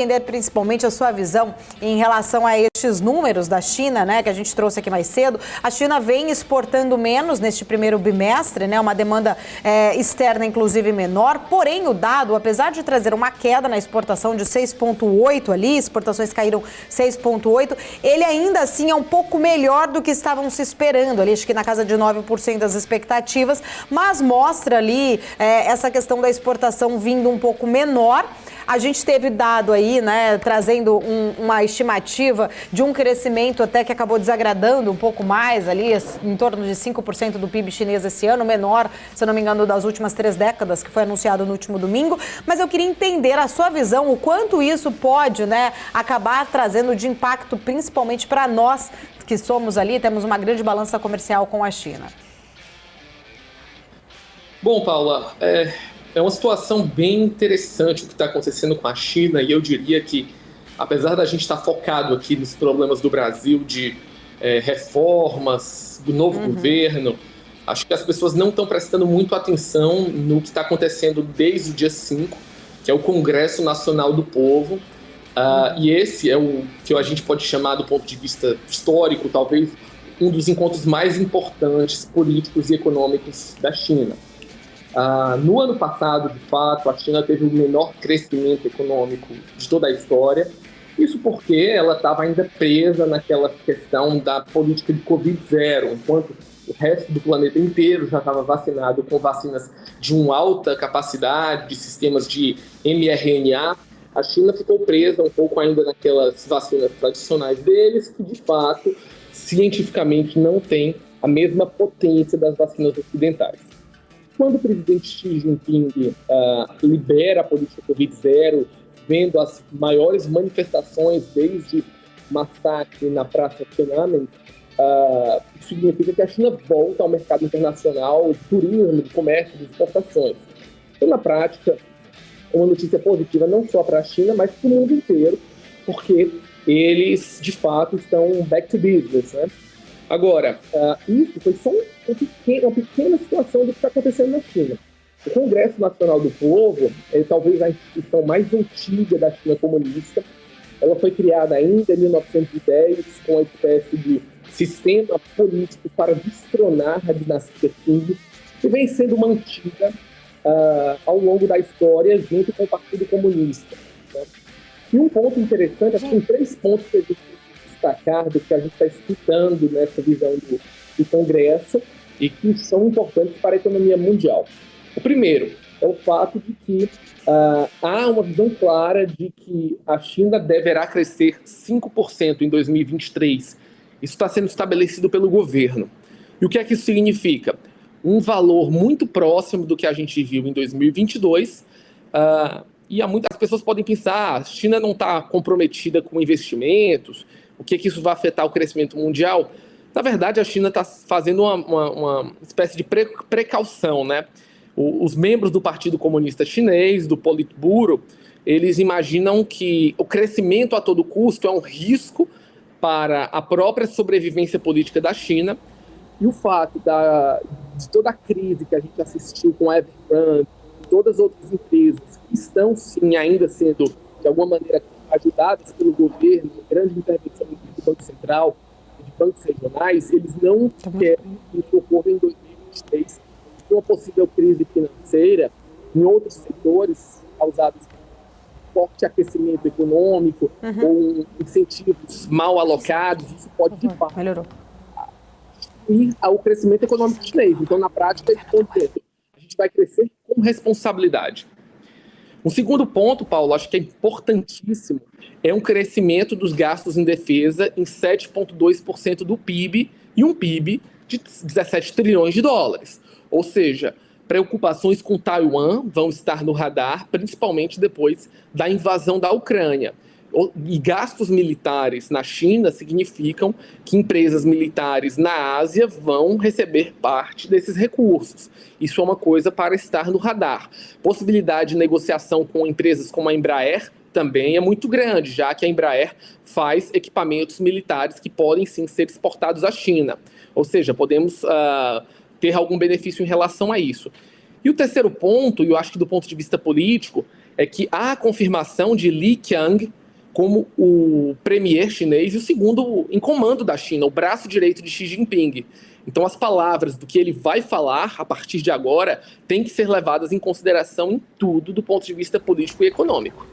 Entender principalmente a sua visão em relação a estes números da China, né, que a gente trouxe aqui mais cedo. A China vem exportando menos neste primeiro bimestre, né, uma demanda externa inclusive menor, porém o dado, apesar de trazer uma queda na exportação de 6,8 ali, exportações caíram 6,8, ele ainda assim é um pouco melhor do que estavam se esperando, ali acho que na casa de 9% das expectativas, mas mostra ali essa questão da exportação vindo um pouco menor. A gente teve dado aí, né, trazendo uma estimativa de um crescimento até que acabou desagradando um pouco mais ali, em torno de 5% do PIB chinês esse ano, menor, se não me engano, das últimas 3 décadas, que foi anunciado no último domingo. Mas eu queria entender a sua visão, o quanto isso pode, né, acabar trazendo de impacto, principalmente para nós que somos ali, temos uma grande balança comercial com a China. Bom, Paula, é uma situação bem interessante o que está acontecendo com a China, e eu diria que, apesar da gente estar focado aqui nos problemas do Brasil de reformas, do novo governo, acho que as pessoas não estão prestando muito atenção no que está acontecendo desde o dia 5, que é o Congresso Nacional do Povo, e esse é o que a gente pode chamar, do ponto de vista histórico, talvez um dos encontros mais importantes políticos e econômicos da China. No ano passado, de fato, a China teve o menor crescimento econômico de toda a história. Isso porque ela estava ainda presa naquela questão da política de Covid-0, enquanto o resto do planeta inteiro já estava vacinado com vacinas de uma alta capacidade, de sistemas de mRNA. A China ficou presa um pouco ainda naquelas vacinas tradicionais deles, que de fato, cientificamente, não tem a mesma potência das vacinas ocidentais. Quando o presidente Xi Jinping libera a política Covid-0, vendo as maiores manifestações desde o massacre na Praça Tiananmen, isso significa que a China volta ao mercado internacional de turismo, de comércio, de exportações. Então, na prática, é uma notícia positiva não só para a China, mas para o mundo inteiro, porque eles, de fato, estão back to business, né? Agora, isso foi só uma pequena situação do que está acontecendo na China. O Congresso Nacional do Povo é talvez a instituição mais antiga da China comunista. Ela foi criada ainda em 1910 com uma espécie de sistema político para destronar a dinastia Qing, que vem sendo mantida ao longo da história junto com o Partido Comunista, né? E um ponto interessante, acho que tem 3 pontos que a gente destacar do que a gente está escutando nessa visão do Congresso e que são importantes para a economia mundial. O primeiro é o fato de que há uma visão clara de que a China deverá crescer 5% em 2023. Isso está sendo estabelecido pelo governo. E o que é que isso significa? Um valor muito próximo do que a gente viu em 2022, e as pessoas podem pensar, a China não está comprometida com investimentos, o que isso vai afetar o crescimento mundial? Na verdade, a China está fazendo uma espécie de precaução, né? Os membros do Partido Comunista Chinês, do Politburo, eles imaginam que o crescimento a todo custo é um risco para a própria sobrevivência política da China, e o fato de toda a crise que a gente assistiu com a Evergrande, todas as outras empresas que estão, sim, ainda sendo, de alguma maneira, ajudadas pelo governo, grande intervenção do Banco Central e de bancos regionais, eles não querem que isso ocorra em 2023, com uma possível crise financeira em outros setores causados por forte aquecimento econômico ou incentivos mal alocados. Isso pode, de fato, ir ao crescimento econômico chinês. Então, na prática, a gente vai crescer com responsabilidade. Um segundo ponto, Paulo, acho que é importantíssimo, é um crescimento dos gastos em defesa em 7,2% do PIB e um PIB de 17 trilhões de dólares. Ou seja, preocupações com Taiwan vão estar no radar, principalmente depois da invasão da Ucrânia. E gastos militares na China significam que empresas militares na Ásia vão receber parte desses recursos. Isso é uma coisa para estar no radar. Possibilidade de negociação com empresas como a Embraer também é muito grande, já que a Embraer faz equipamentos militares que podem sim ser exportados à China. Ou seja, podemos ter algum benefício em relação a isso. E o terceiro ponto, e eu acho que do ponto de vista político, é que há a confirmação de Li Qiang como o premier chinês e o segundo em comando da China, o braço direito de Xi Jinping. Então as palavras do que ele vai falar a partir de agora têm que ser levadas em consideração em tudo do ponto de vista político e econômico.